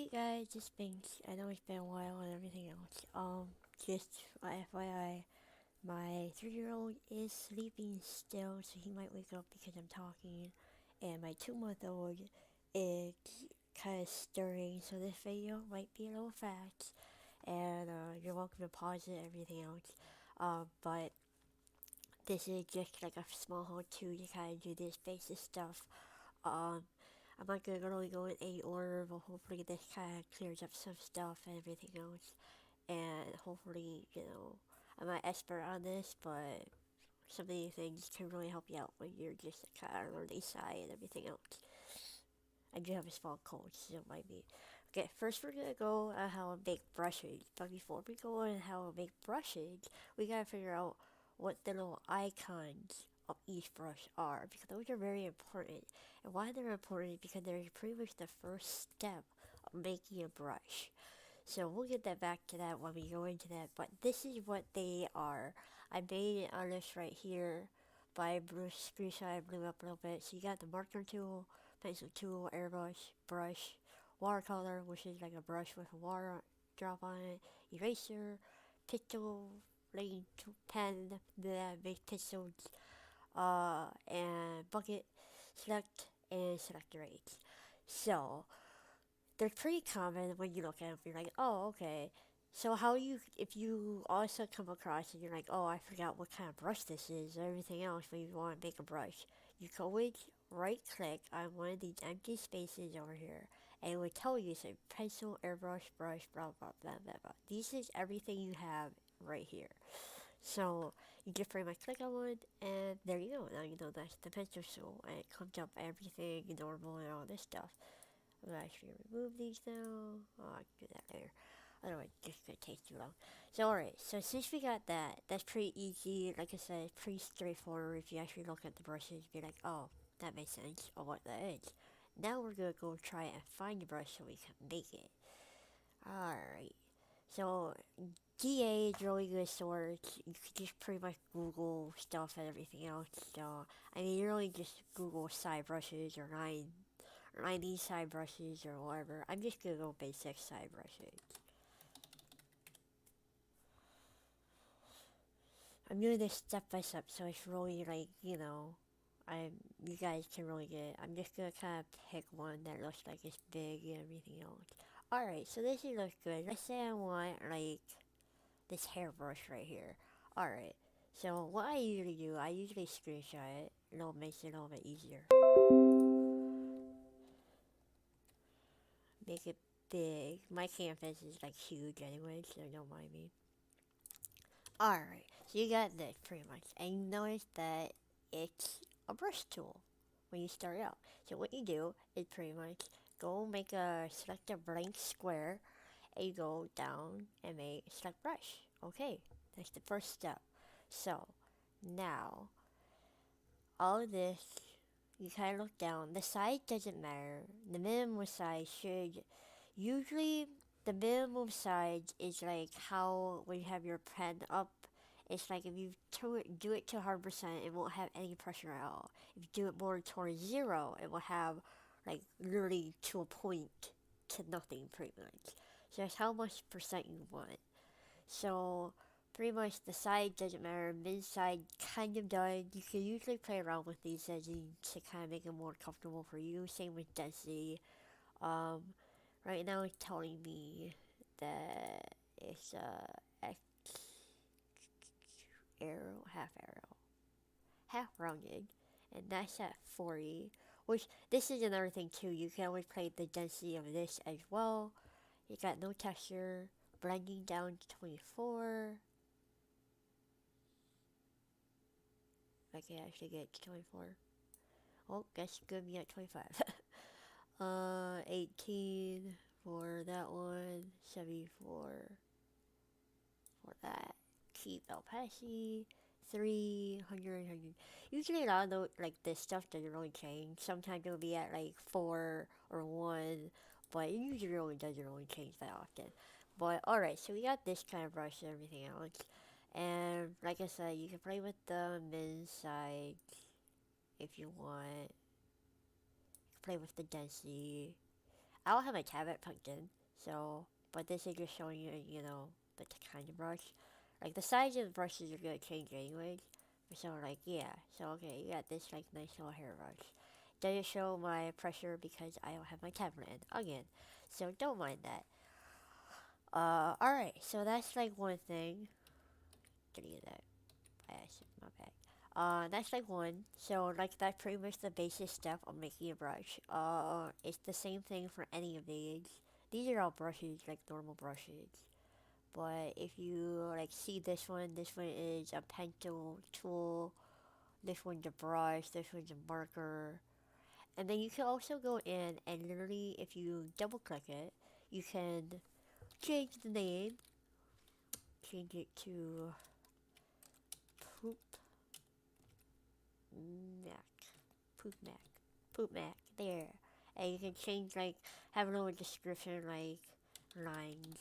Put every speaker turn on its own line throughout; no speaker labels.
Hey guys, it's Binks. I know it's been a while and everything else. Just FYI, my 3-year-old is sleeping still, so he might wake up because I'm talking. And my 2-month-old is kind of stirring, so this video might be a little fast. And you're welcome to pause it, everything else. But this is just like a small how-to to kind of do this basic stuff. Um, I'm not gonna really go in any order, but hopefully this kind of clears up some stuff and everything else. And hopefully, I'm not expert on this, but some of these things can really help you out when you're just kind of learning side and everything else. I do have a small cold, so it might be. Okay, first we're gonna go on how to make brushes. But before we go on how to make brushes, we gotta figure out what the little icons of each brush are, because those are very important. And why they're important is because they're pretty much the first step of making a brush. So we'll get that back to that when we go into that. But this is what they are. I made it on this right here by Bruce Screenshot. I blew up a little bit. So you got the marker tool, pencil tool, airbrush, brush, watercolor, which is like a brush with a water drop on it, eraser, pixel, pen, the big pixels, and bucket, select, and select erase. So they're pretty common when you look at them. You're like, oh, okay. So how you, if you also come across and you're like, oh, I forgot what kind of brush this is or everything else when you want to make a brush, you can always right click on one of these empty spaces over here and it would tell you, say, pencil, airbrush, brush, blah, blah, blah, blah, blah. This is everything you have right here. So you just pretty much click on one and there you go. Now you know that's the pencil tool and it comes up everything normal and all this stuff. I'm gonna actually remove these now. Oh, I can do that later. Otherwise, it's just gonna take too long. So, alright, so since we got that, that's pretty easy. Like I said, it's pretty straightforward. If you actually look at the brushes, be like, oh, that makes sense, or what that is. Now we're gonna go try and find the brush so we can make it. Alright, so GA is really good source. You can just pretty much Google stuff and everything else. So, I mean, you really just Google side brushes or I need side brushes or whatever. I'm just gonna go basic side brushes. I'm doing this step by step, so it's really like, you guys can really get it. I'm just gonna kind of pick one that looks like it's big and everything else. Alright, so this looks good. Let's say I want, like, this hairbrush right here. Alright, so what I usually do, I usually screenshot it. It makes it a little bit easier. Make it big. My canvas is like huge anyway, so don't mind me. Alright, so you got this pretty much, and you notice that it's a brush tool when you start out. So what you do is pretty much select a blank square, and you go down and select brush. Okay, that's the first step. So now, all of this, you kind of look down. The size doesn't matter. The minimum size should, usually the minimum size is like how when you have your pen up, it's like if you do it to 100%, it won't have any pressure at all. If you do it more towards 0, it will have like literally to a point to nothing pretty much. So that's how much percent you want. So pretty much the side doesn't matter. Mid side kind of does. You can usually play around with these settings to kind of make it more comfortable for you. Same with density. Um, right now it's telling me that it's X half rounded, and that's at 40. Which this is another thing too. You can always play the density of this as well. You got no texture, blending down to 24. I can actually get to 24. Oh, guess gonna be at 25. 18 for that one, 74 for that. Keep opacity, 300. Usually a lot of those, like this stuff doesn't really change. Sometimes it'll be at like 4 or 1, but it usually really doesn't really change that often. But alright, so we got this kind of brush and everything else. And like I said, you can play with the mid side if you want. You can play with the density. I don't have my tablet plugged in, so, but this is just showing you, the kind of brush. Like, the size of the brushes are gonna change anyways. So, like, yeah. So, okay, you got this, like, nice little hair brush. Doesn't show my pressure because I don't have my tablet in, again. So, don't mind that. Alright, so that's, like, one thing. Delete that. My bad. That's like one. So like that's pretty much the basic step of making a brush. It's the same thing for any of these. These are all brushes, like normal brushes. But if you like see this one is a pencil tool. This one's a brush. This one's a marker. And then you can also go in and literally, if you double click it, you can change the name. Change it to poop Mac. Poop Mac. Poop Mac. There. And you can change, like, have a little description, like, lines.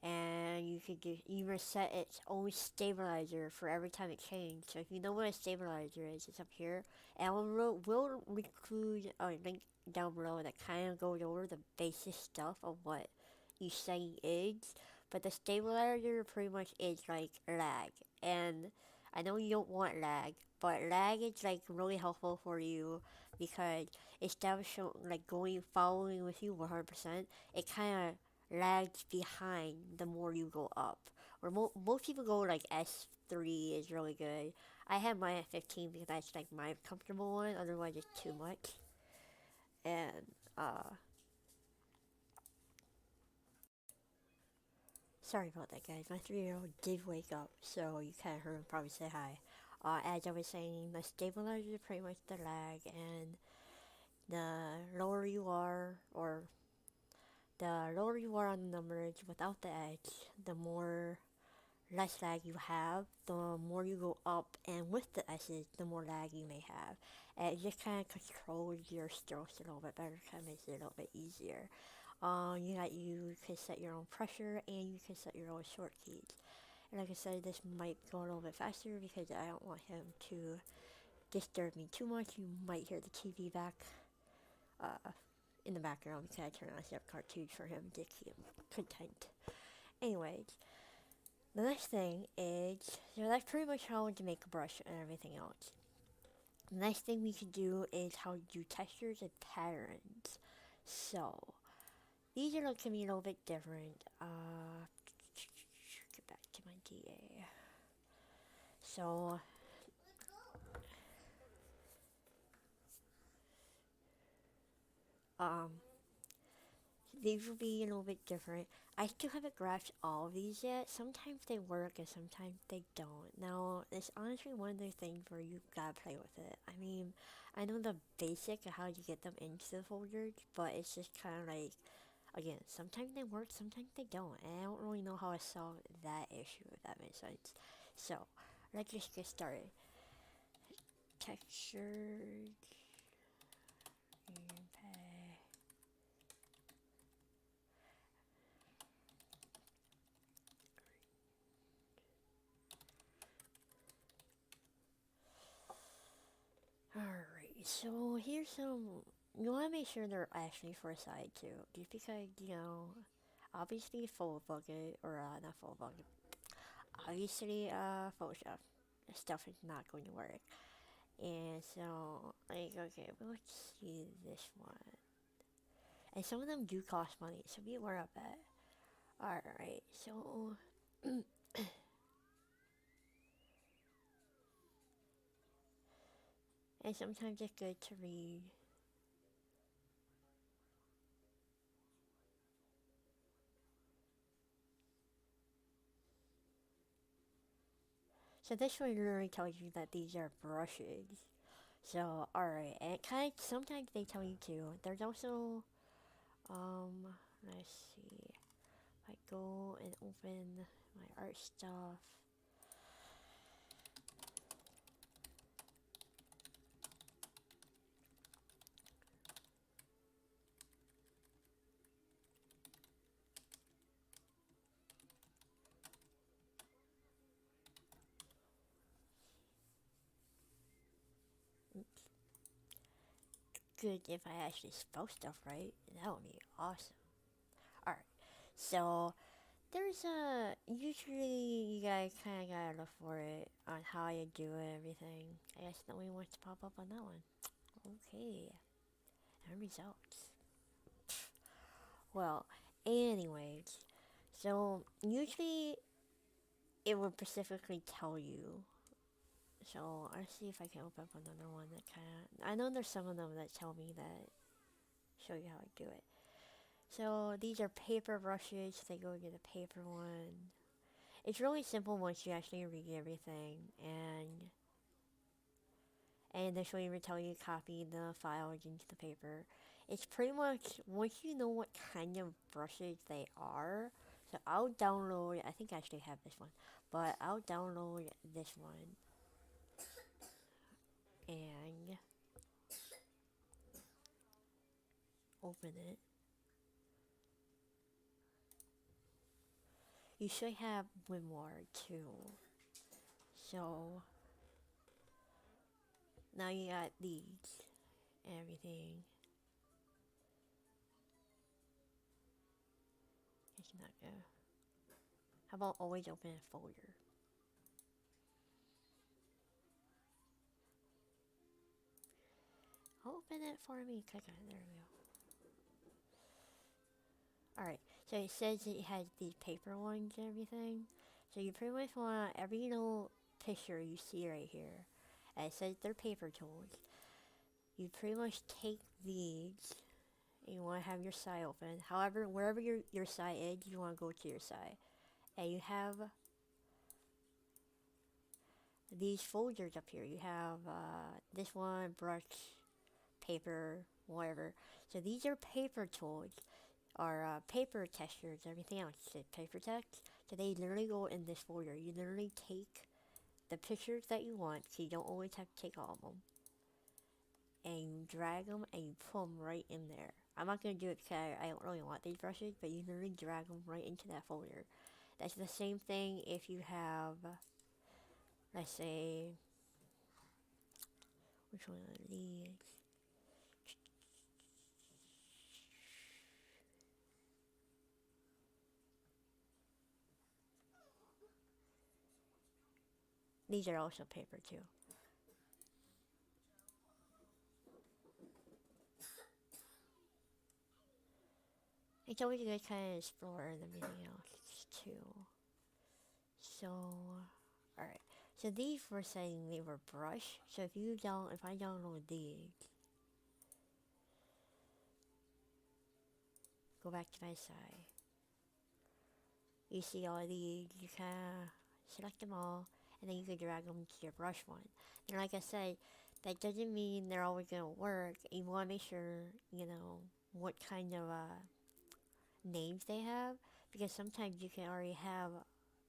And you could just even set its own stabilizer for every time it changes. So if you know what a stabilizer is, it's up here. And we'll include a link down below that kind of goes over the basic stuff of what each setting is. But the stabilizer pretty much is like lag. And I know you don't want lag, but lag is like really helpful for you because instead of like following with you 100%, it kind of lags behind the more you go up. Or most people go like S3 is really good. I have mine at 15 because that's like my comfortable one. Otherwise, it's too much. And sorry about that, guys. My 3-year-old did wake up, so you kind of heard him probably say hi. As I was saying, the stabilizer is pretty much the lag, and the lower you are, or the lower you are on the numbers without the edge, the more less lag you have, the more you go up, and with the S's, the more lag you may have. And it just kind of controls your strokes a little bit better, kind of makes it a little bit easier. You can set your own pressure, and you can set your own short keys. And like I said, this might go a little bit faster because I don't want him to disturb me too much. You might hear the TV back uh, in the background because I turn on some cartoons for him to keep him content. Anyways, the next thing is, so that's pretty much how to make a brush and everything else. The next thing we can do is how to do textures and patterns. So, these are going to be a little bit different. Get back to my DA. So, these will be a little bit different. I still haven't grasped all of these yet. Sometimes they work and sometimes they don't. Now, it's honestly one of those things where you gotta play with it. I mean, I know the basic of how you get them into the folders, but it's just kind of like, again, sometimes they work, sometimes they don't. And I don't really know how to solve that issue, if that makes sense. So, let's just get started. Textures. Alright, so here's some. You want to make sure they're actually for a side too, just because, obviously full bucket, or not full bucket, obviously Photoshop stuff is not going to work. And so, like, okay, well, let's see this one. And some of them do cost money, so be aware of that. Alright, so. And sometimes it's good to read. So this one literally tells you that these are brushes. So, alright, and sometimes they tell you too. There's also, let's see. If I go and open my art stuff. good if I actually spell stuff right. That would be awesome. Alright, so there's a usually you guys kind of gotta look for it on how you do it, everything. I guess nobody wants to pop up on that one. Okay, and results. Well, anyways, so usually it will specifically tell you. So let's see if I can open up another one that kind of. I know there's some of them that tell me that show you how I do it. So these are paper brushes. They go to the paper one. It's really simple once you actually read everything, and initially will tell you to copy the files into the paper. It's pretty much once you know what kind of brushes they are. So I'll download. I think I actually have this one, but I'll download this one and open it. You should have Winward too. So now you got these and everything. It's not good. How about always open a folder? Open it for me. Click on it. There we go. Alright, so it says it has these paper ones and everything. So you pretty much want every little picture you see right here. And it says they're paper tools. You pretty much take these and you want to have your side open. However, wherever your side is, you want to go to your side. And you have these folders up here. You have this one, brush, paper, whatever. So these are paper tools, or paper textures, everything else. It's paper text. So they literally go in this folder. You literally take the pictures that you want, so you don't always have to take all of them, and you drag them and you put them right in there. I'm not going to do it because I don't really want these brushes, but you literally drag them right into that folder. That's the same thing if you have, let's say, which one of these? These are also paper too. It's always good to kind of explore and everything else too. So, alright. So these were saying they were brush. So if I download these, go back to my side. You see all of these, you kind of select them all, and then you can drag them to your brush one. And like I said, that doesn't mean they're always going to work. You want to make sure, you know, what kind of names they have, because sometimes you can already have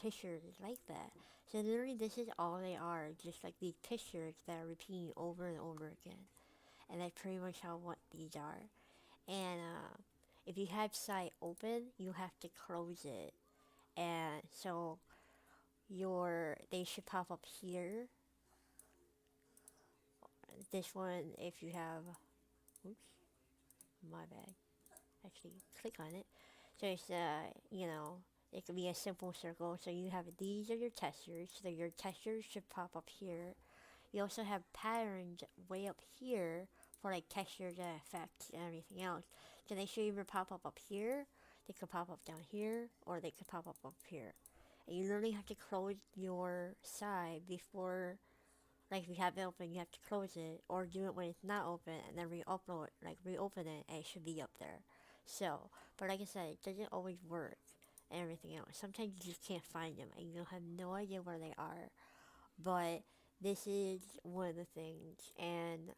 pictures like that. So literally this is all they are, just like these pictures that are repeating over and over again. And that's pretty much how what these are. And if you have site open, you have to close it. And so they should pop up here. This one, if you have, oops, my bad. Actually, click on it. So it's you know, it could be a simple circle. So you have these are your textures. So your textures should pop up here. You also have patterns way up here for like textures and effects and everything else. So they should either pop up here, they could pop up down here, or they could pop up here. And you literally have to close your side before, like if you have it open, you have to close it, or do it when it's not open, and then reopen it, and it should be up there. So, but like I said, it doesn't always work and everything else. Sometimes you just can't find them, and you'll have no idea where they are. But this is one of the things, and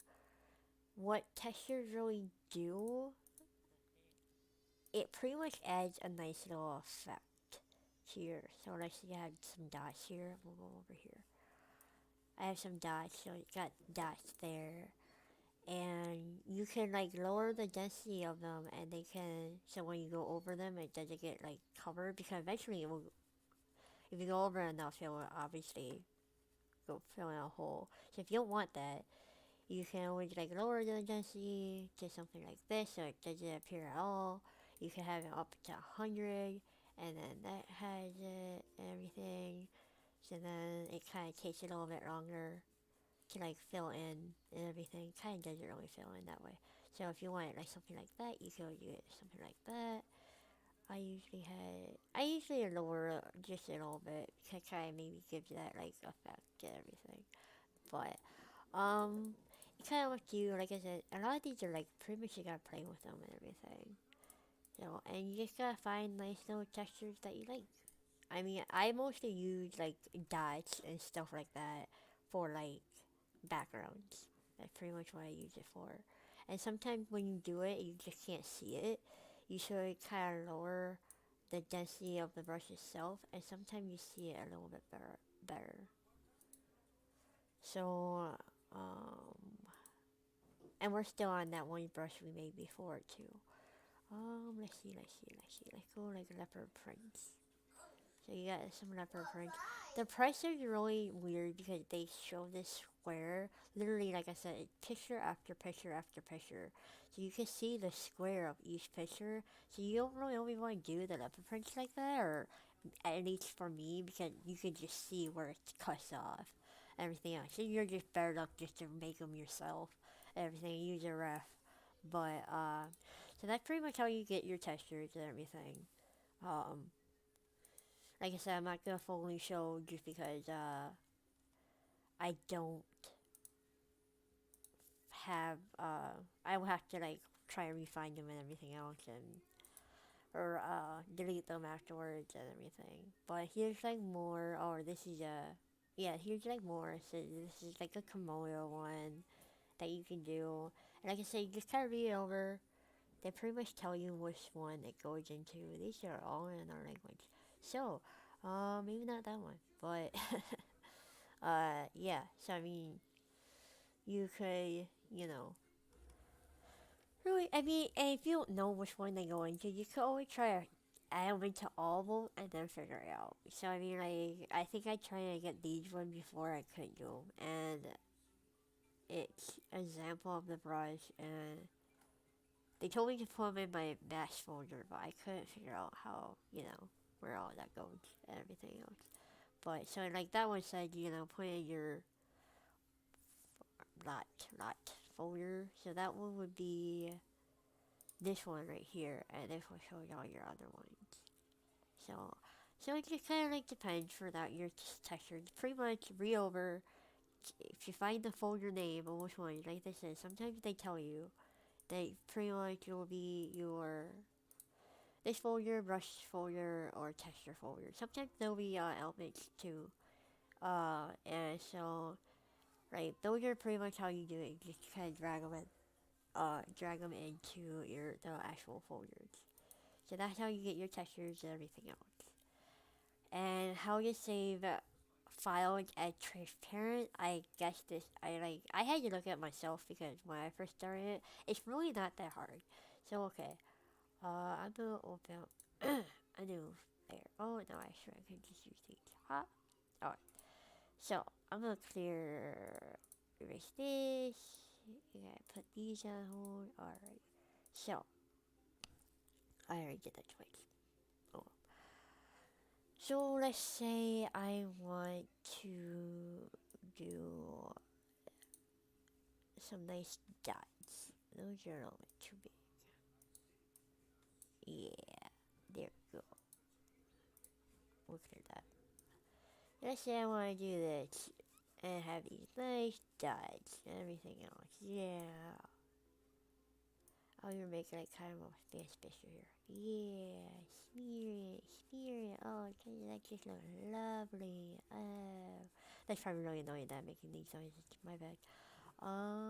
what textures really do, it pretty much adds a nice little effect here. So let's see, I have some dots here. We'll go over here. I have some dots, so it got dots there. And you can like lower the density of them, and they can, so when you go over them, it doesn't get like covered, because eventually it will, if you go over enough, it will obviously go fill in a hole. So if you don't want that, You can always like lower the density to something like this so it doesn't appear at all. You can have it up to 100, and then that has it and everything. So then it kind of takes a little bit longer to like fill in and everything. Kind of doesn't really fill in that way. So if you want it like something like that, you can do it something like that. I usually lower it just a little bit to kind of maybe give that like effect and everything. But it kind of up to you. Like I said, a lot of these are like pretty much you gotta play with them and everything. And you just gotta find nice little textures that you like. I mean, I mostly use like dots and stuff like that for like backgrounds. That's pretty much what I use it for. And sometimes when you do it, you just can't see it. You should kind of lower the density of the brush itself, and sometimes you see it a little bit better. So, and we're still on that one brush we made before too. Let's go like leopard prints. So you got some leopard prints. The price is really weird because they show this square, literally like I said, picture after picture after picture. So you can see the square of each picture. So you don't really only want to do the leopard prints like that, or at least for me, because you can just see where it's cuts off. Everything else. So you're just better off just to make them yourself. Everything. Use a ref. But so that's pretty much how you get your textures and everything. Um, like I said, I'm not gonna fully show just because I don't have I will have to like try and refine them and everything else and or delete them afterwards and everything. But here's like more. Oh, this is a yeah. Here's like more. So this is like a Komodo one that you can do. And like I said, you just kind of read it over. They pretty much tell you which one it goes into. These are all in our language. So, maybe not that one, but yeah. So I mean, you could, really. I mean, and if you don't know which one they go into, you could always try to add them into all of them and then figure it out. So I mean, like, I think I tried to get these one before I couldn't do them, and it's an example of the brush and they told me to put them in my mask folder, but I couldn't figure out how, where all that goes and everything else. But so like that one said, put in your lot folder. So that one would be this one right here, and this will show you all your other ones. So, so it just kind of like depends for that your texture. Pretty much read over. If you find the folder name of which one, like this is, sometimes they tell you that pretty much will be your this folder, brush folder, or texture folder. Sometimes there'll be elements too. And so, right, those are pretty much how you do it. You just kind of drag them into the actual folders. So that's how you get your textures and everything else. And how you save files as transparent. I guess I had to look at myself because when I first started it, it's really not that hard. So okay, I'm gonna open up a new layer. Oh no, actually I can just use these. Huh? Alright. So I'm gonna erase this. You gotta put these on hold. Alright. So I already did that twice. Oh. So let's say I want to do some nice dots. Those are a little bit too big. Yeah, there we go. We'll clear that. Let's say I want to do this and have these nice dots and everything else. Yeah. Oh, you're making like kind of a space picture here. Yeah, smear it. Oh, that just looks lovely. Oh, that's probably really annoying that I'm making these noises. My bad. Okay.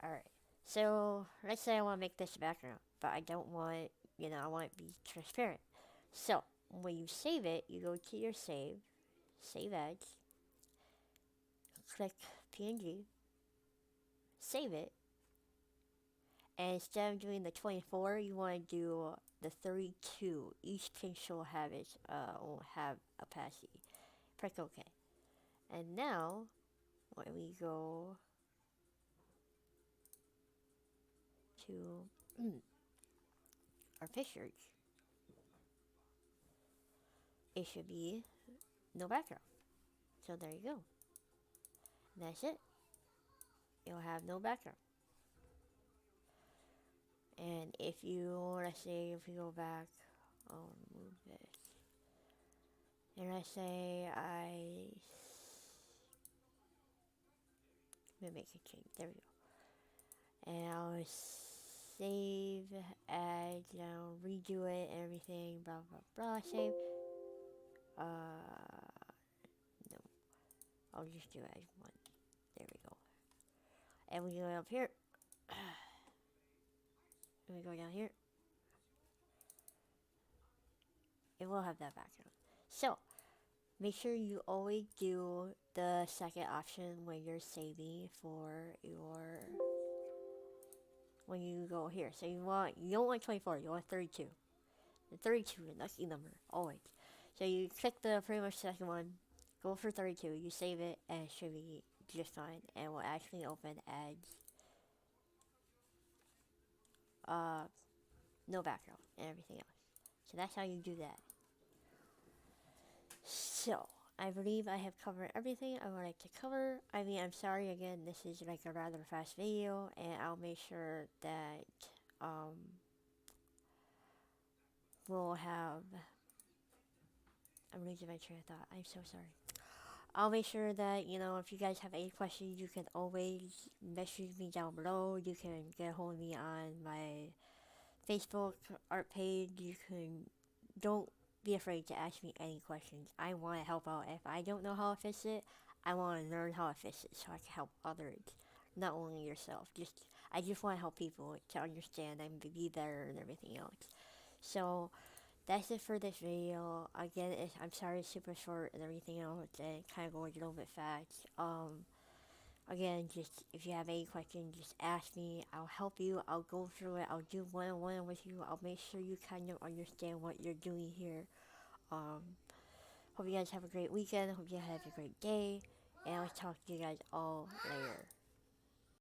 Alright. So, let's say I want to make this background, but I don't want, I want it to be transparent. So, when you save it, you go to your save as, click PNG, save it, and instead of doing the 24, you want to do the 32. Each pixel will have opacity. Press OK. And now, when we go to our pictures, it should be no background. So there you go. And that's it. You'll have no background. And if you, let's say, if you go back, I'll remove this. And let's say let me make a change. There we go. And I'll save as, redo it and everything, blah, blah, blah, save. No. I'll just do it as one. There we go. And we go up here. And we go down here. It will have that background. So, make sure you always do the second option when you're saving for your, when you go here. So you don't want 24, you want 32. The 32 is a lucky number, always. So you click the pretty much second one, go for 32, you save it, and it should be just fine. And will actually open as no background and everything else. So that's how you do that. So, I believe I have covered everything I would like to cover. I mean, I'm sorry again, this is like a rather fast video, and I'll make sure that we'll have, I'm losing my train of thought, I'm so sorry. I'll make sure that, if you guys have any questions, you can always message me down below. You can get a hold of me on my Facebook art page. You can, don't be afraid to ask me any questions. I want to help out. If I don't know how to fix it, I want to learn how to fix it so I can help others, not only yourself. I just want to help people to understand and be better and everything else. So that's it for this video. Again, I'm sorry it's super short and everything else, and kind of going a little bit fast. Again, just if you have any questions, just ask me. I'll help you. I'll go through it. I'll do one-on-one with you. I'll make sure you kind of understand what you're doing here. Hope you guys have a great weekend. Hope you have a great day. And I'll talk to you guys all later.